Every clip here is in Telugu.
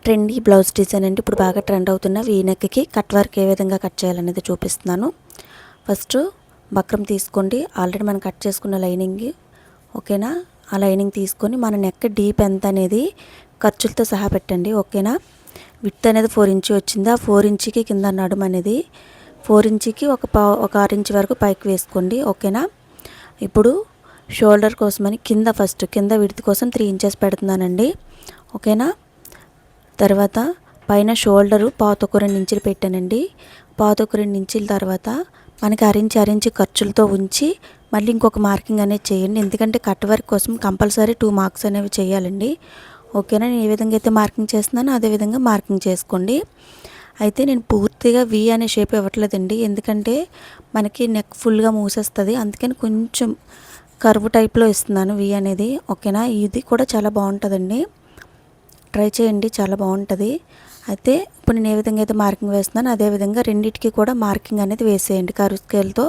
ట్రెండీ బ్లౌజ్ డిజైన్ అండి. ఇప్పుడు బాగా ట్రెండ్ అవుతున్న వీ నెక్కి కట్ వర్క్ ఏ విధంగా కట్ చేయాలనేది చూపిస్తున్నాను. ఫస్ట్ బక్రం తీసుకోండి. ఆల్రెడీ మనం కట్ చేసుకున్న లైనింగ్ ఓకేనా. ఆ లైనింగ్ తీసుకొని మన నెక్ డీప్ ఎంత అనేది ఖర్చులతో సహా పెట్టండి ఓకేనా. విడ్త్ అనేది 4 ఇంచ్ వచ్చింది. ఆ 4 ఇంచ్కి కింద నడుము అనేది 4 ఇంచ్కి ఒక 6 ఇంచ్ వరకు పైకి వేసుకోండి ఓకేనా. ఇప్పుడు షోల్డర్ కోసమని కింద విడ్త్ కోసం 3 ఇంచెస్ పెడుతున్నానండి ఓకేనా. తర్వాత పైన షోల్డరు పావుతక్కువ 2 ఇంచులు పెట్టానండి. పావుతక్కువ 2 ఇంచుల తర్వాత మనకి అరించి ఖర్చులతో ఉంచి మళ్ళీ ఇంకొక మార్కింగ్ అనేది చేయండి. ఎందుకంటే కట్ వర్క్ కోసం కంపల్సరీ 2 మార్క్స్ అనేవి చేయాలండి ఓకేనా. నేను ఏ విధంగా అయితే మార్కింగ్ చేస్తున్నానో అదే విధంగా మార్కింగ్ చేసుకోండి. అయితే నేను పూర్తిగా వి అనే షేప్ ఇవ్వట్లేదండి, ఎందుకంటే మనకి నెక్ ఫుల్గా మూసేస్తుంది. అందుకని కొంచెం కర్వ్ టైప్లో ఇస్తున్నాను వి అనేది ఓకేనా. ఇది కూడా చాలా బాగుంటుందండి, ట్రై చేయండి, చాలా బాగుంటుంది. అయితే ఇప్పుడు నేను ఏ విధంగా అయితే మార్కింగ్ వేస్తున్నానో అదేవిధంగా రెండింటికి కూడా మార్కింగ్ అనేది వేసేయండి. కర్వ్ స్కేల్తో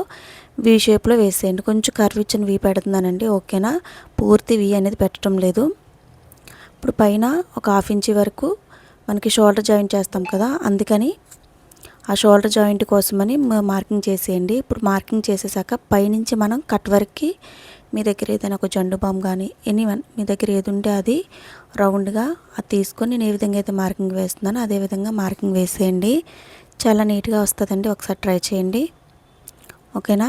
వి షేప్లో వేసేయండి. కొంచెం కర్వ్ ఇచ్చిన వి పెడుతున్నానండి ఓకేనా, పూర్తి వి అనేది పెట్టడం లేదు. ఇప్పుడు పైన ఒక 1/2 ఇంచ్ వరకు మనకి షోల్డర్ జాయింట్ చేస్తాం కదా, అందుకని ఆ షోల్డర్ జాయింట్ కోసమని మార్కింగ్ చేసేయండి. ఇప్పుడు మార్కింగ్ చేసేసాక పైనుంచి మనం కట్ వర్క్కి మీ దగ్గర ఏదైనా ఒక జండు బామ్ కానీ ఎనీవన్ మీ దగ్గర ఏది ఉంటే అది రౌండ్గా అది తీసుకొని నేను ఏ విధంగా అయితే మార్కింగ్ వేస్తున్నానో అదే విధంగా మార్కింగ్ వేసేయండి. చాలా నీట్గా వస్తుందండి, ఒకసారి ట్రై చేయండి ఓకేనా.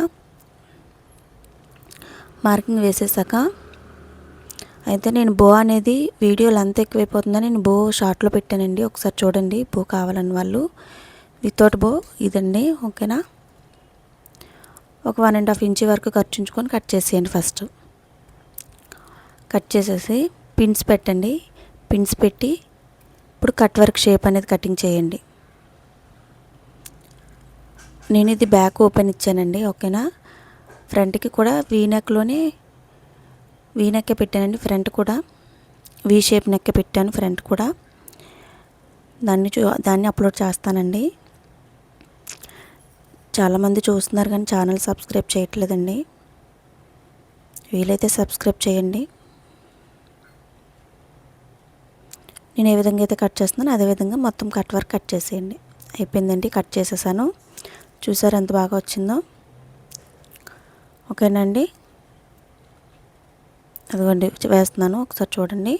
మార్కింగ్ వేసేసాక అయితే నేను బో అనేది వీడియోలో అంత ఎక్కువైపోతుందని నేను బో షార్ట్లో పెట్టానండి, ఒకసారి చూడండి. బో కావాలని వాళ్ళు వితౌట్ బో ఇదండి ఓకేనా. ఒక 1.5 ఇంచ్ వరకు ఖర్చుంచుకొని కట్ చేసేయండి. ఫస్ట్ కట్ చేసేసి పిన్స్ పెట్టండి. పిన్స్ పెట్టి ఇప్పుడు కట్ వర్క్ షేప్ అనేది కటింగ్ చేయండి. నేను ఇది బ్యాక్ ఓపెన్ ఇచ్చానండి ఓకేనా. ఫ్రంట్కి కూడా వీనెక్లోనే వీనెక్కే పెట్టానండి. ఫ్రంట్ కూడా వీ షేప్ నెక్కే పెట్టాను. ఫ్రంట్ కూడా దాన్ని అప్లోడ్ చేస్తానండి. చాలామంది చూస్తున్నారు కానీ ఛానల్ సబ్స్క్రైబ్ చేయట్లేదండి, వీలైతే సబ్స్క్రైబ్ చేయండి. నేను ఏ విధంగా అయితే కట్ చేస్తున్నానో అదేవిధంగా మొత్తం కట్ వర్క్ కట్ చేసేయండి. అయిపోయిందండి, కట్ చేసేసాను. చూసారు ఎంత బాగా వచ్చిందో ఓకేనండి. అదిగోండి వేస్తున్నాను, ఒకసారి చూడండి.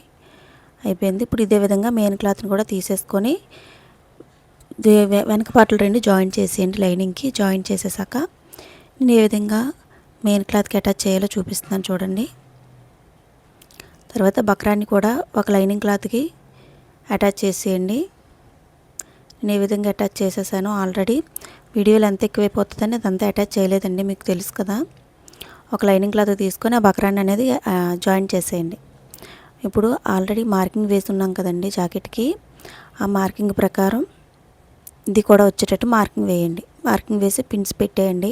అయిపోయింది. ఇప్పుడు ఇదే విధంగా మెయిన్ క్లాత్ని కూడా తీసేసుకొని వెనక పార్ట్లు 2 జాయింట్ చేసేయండి. లైనింగ్కి జాయింట్ చేసేసాక నేను ఏ విధంగా మెయిన్ క్లాత్కి అటాచ్ చేయాలో చూపిస్తున్నాను చూడండి. తర్వాత బక్రాన్ని కూడా ఒక లైనింగ్ క్లాత్కి అటాచ్ చేసేయండి. నేను ఏ విధంగా అటాచ్ చేసేసానో ఆల్రెడీ వీడియోలో ఎంత ఎక్కువైపోతుందని అదంతా అటాచ్ చేయలేదండి, మీకు తెలుసు కదా. ఒక లైనింగ్ క్లాత్ తీసుకొని ఆ బక్రాన్ని అనేది జాయింట్ చేసేయండి. ఇప్పుడు ఆల్రెడీ మార్కింగ్ వేసి ఉన్నాం కదండి జాకెట్కి, ఆ మార్కింగ్ ప్రకారం ఇది కూడా వచ్చేటట్టు మార్కింగ్ వేయండి. మార్కింగ్ వేసి పిన్స్ పెట్టేయండి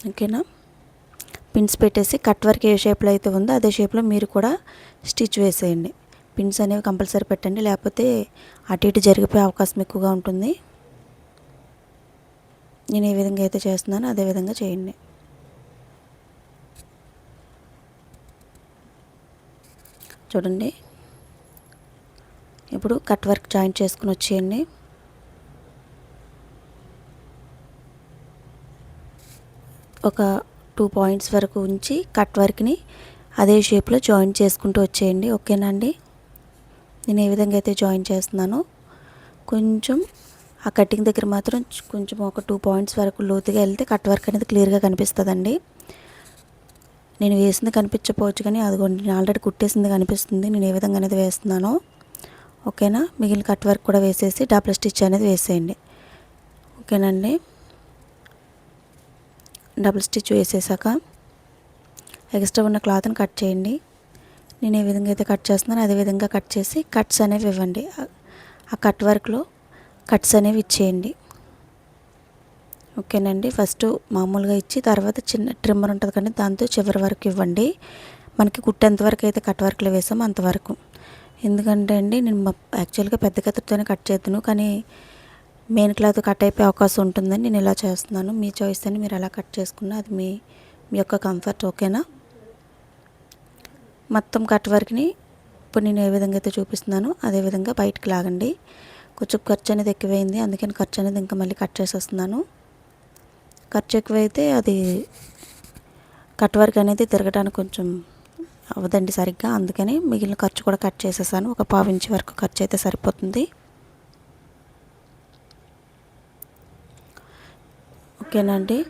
ఓకేనా. పిన్స్ పెట్టేసి కట్ వర్క్ ఏ షేప్లో అయితే ఉందో అదే షేప్లో మీరు కూడా స్టిచ్ వేసేయండి. పిన్స్ అనేవి కంపల్సరీ పెట్టండి, లేకపోతే అటు ఇటు జరిగిపోయే అవకాశం ఎక్కువగా ఉంటుంది. నేను ఏ విధంగా అయితే చేస్తున్నానో అదే విధంగా చేయండి. చూడండి, ఇప్పుడు కట్ వర్క్ జాయింట్ చేసుకుని వచ్చేయండి. ఒక 2 పాయింట్స్ వరకు ఉంచి కట్ వర్క్ని అదే షేప్లో జాయింట్ చేసుకుంటూ వచ్చేయండి ఓకేనా అండి. నేను ఏ విధంగా అయితే జాయింట్ చేస్తున్నానో కొంచెం ఆ కటింగ్ దగ్గర మాత్రం కొంచెం ఒక 2 పాయింట్స్ వరకు లోతుగా వెళ్తే కట్ వర్క్ అనేది క్లియర్గా కనిపిస్తుందండి. నేను వేసింది కనిపించకపోవచ్చు కానీ అదిగోండి నేను ఆల్రెడీ కుట్టేసింది కనిపిస్తుంది. నేను ఏ విధంగా అనేది వేస్తున్నానో ఓకేనా. మిగిలిన కట్ వర్క్ కూడా వేసేసి డబుల్ స్టిచ్ అనేది వేసేయండి ఓకేనండి. డబుల్ స్టిచ్ వేసేసాక ఎక్స్ట్రా ఉన్న క్లాత్ని కట్ చేయండి. నేను ఏ విధంగా అయితే కట్ చేస్తున్నానో అదే విధంగా కట్ చేసి కట్స్ అనేవి ఇవ్వండి. ఆ కట్ వర్క్లో కట్స్ అనేవి ఇచ్చేయండి ఓకేనండి. ఫస్ట్ మామూలుగా ఇచ్చి తర్వాత చిన్న ట్రిమ్మర్ ఉంటుంది కానీ దాంతో చివరి వరకు ఇవ్వండి. మనకి కుట్టేంత వరకు అయితే కట్ వర్క్లో వేసాము అంతవరకు. ఎందుకంటే అండి నేను యాక్చువల్గా పెద్ద కత్తితోనే కట్ చేద్దాను, కానీ మెయిన్ క్లాత్ కట్ అయిపోయే అవకాశం ఉంటుందని నేను ఇలా చేస్తున్నాను. మీ చాయిస్ అని మీరు ఎలా కట్ చేసుకున్నా అది మీ యొక్క కంఫర్ట్ ఓకేనా. మొత్తం కట్ వర్క్ని ఇప్పుడు నేను ఏ విధంగా అయితే చూపిస్తున్నానో అదే విధంగా బయటకు లాగండి. కొంచెం ఖర్చు అనేది ఎక్కువైంది, అందుకని ఖర్చు అనేది ఇంకా మళ్ళీ కట్ చేసేస్తున్నాను. ఖర్చు ఎక్కువైతే అది కట్ వర్క్ అనేది తిరగడానికి కొంచెం అవ్వదండి సరిగ్గా, అందుకని మిగిలిన ఖర్చు కూడా కట్ చేసేసాను. ఒక 1/2 ఇంచ్ వరకు ఖర్చు అయితే సరిపోతుంది. ఓకేనండి.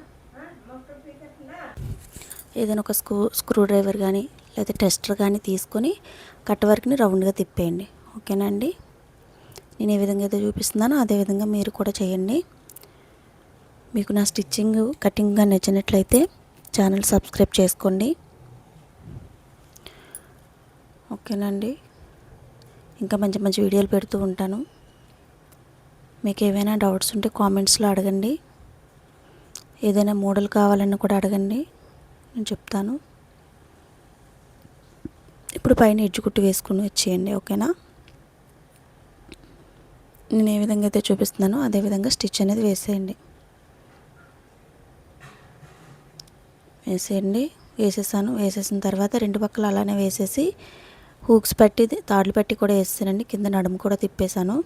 ఏదైనా ఒక స్క్రూ డ్రైవర్ కానీ లేదా టెస్టర్ కానీ తీసుకొని కట్ వర్క్ని రౌండ్గా తిప్పేయండి. ఓకేనండి. నేను ఏ విధంగా అయితే చూపిస్తున్నానో అదే విధంగా మీరు కూడా చేయండి. మీకు నా స్టిచ్చింగ్ కటింగ్గా నచ్చినట్లయితే ఛానల్ సబ్స్క్రైబ్ చేసుకోండి. ఓకేనండి. ఇంకా మంచి మంచి వీడియోలు పెడుతూ ఉంటాను. మీకు ఏవైనా డౌట్స్ ఉంటే కామెంట్స్లో అడగండి. ఏదైనా మోడల్ కావాలన్నా కూడా అడగండి, నేను చెప్తాను. ఇప్పుడు పైన ఎడ్జ్ కుట్టు వేసుకుని వచ్చేయండి. ఓకేనా. నేను ఏ విధంగా అయితే చూపిస్తున్నానో అదే విధంగా స్టిచ్ అనేది వేసేయండి. వేసేసాను. వేసేసిన తర్వాత రెండు పక్కల అలానే వేసేసి హూక్స్ పెట్టి తాడులు పెట్టి కూడా వేసానండి. కింద నడుము కూడా తిప్పేశాను.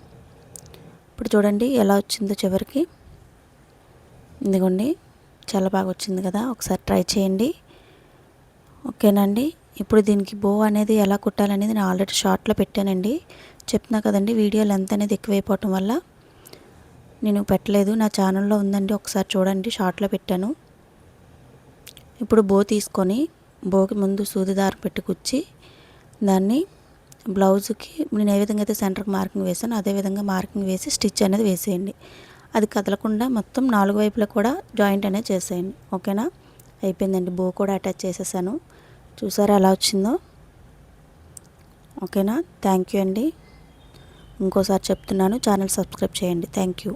ఇప్పుడు చూడండి ఎలా వచ్చిందో చివరికి. ఇదిగోండి, చాలా బాగా వచ్చింది కదా, ఒకసారి ట్రై చేయండి. ఓకేనండి. ఇప్పుడు దీనికి బో అనేది ఎలా కుట్టాలనేది నేను ఆల్రెడీ షార్ట్లో పెట్టానండి. చెప్తున్నా కదండి, వీడియో లెంత్ అనేది ఎక్కువైపోవటం వల్ల నేను పెట్టలేదు. నా ఛానల్లో ఉందండి, ఒకసారి చూడండి, షార్ట్లో పెట్టాను. ఇప్పుడు బో తీసుకొని బోకి ముందు సూది దారం పెట్టి కుచ్చి దాన్ని బ్లౌజ్కి నేను ఏ విధంగా అయితే సెంటర్కి మార్కింగ్ వేసానో అదే విధంగా మార్కింగ్ వేసి స్టిచ్ అనేది వేసేయండి. అది కదలకుండా మొత్తం 4 వైపులా కూడా జాయింట్ అనేది చేసేయండి. ఓకేనా. అయిపోయిందండి. బో కూడా అటాచ్ చేసేసాను. చూసారా ఎలా వచ్చిందో. ఓకేనా. థ్యాంక్ యూ అండి. ఇంకోసారి చెప్తున్నాను, ఛానల్ సబ్స్క్రైబ్ చేయండి. Thank you.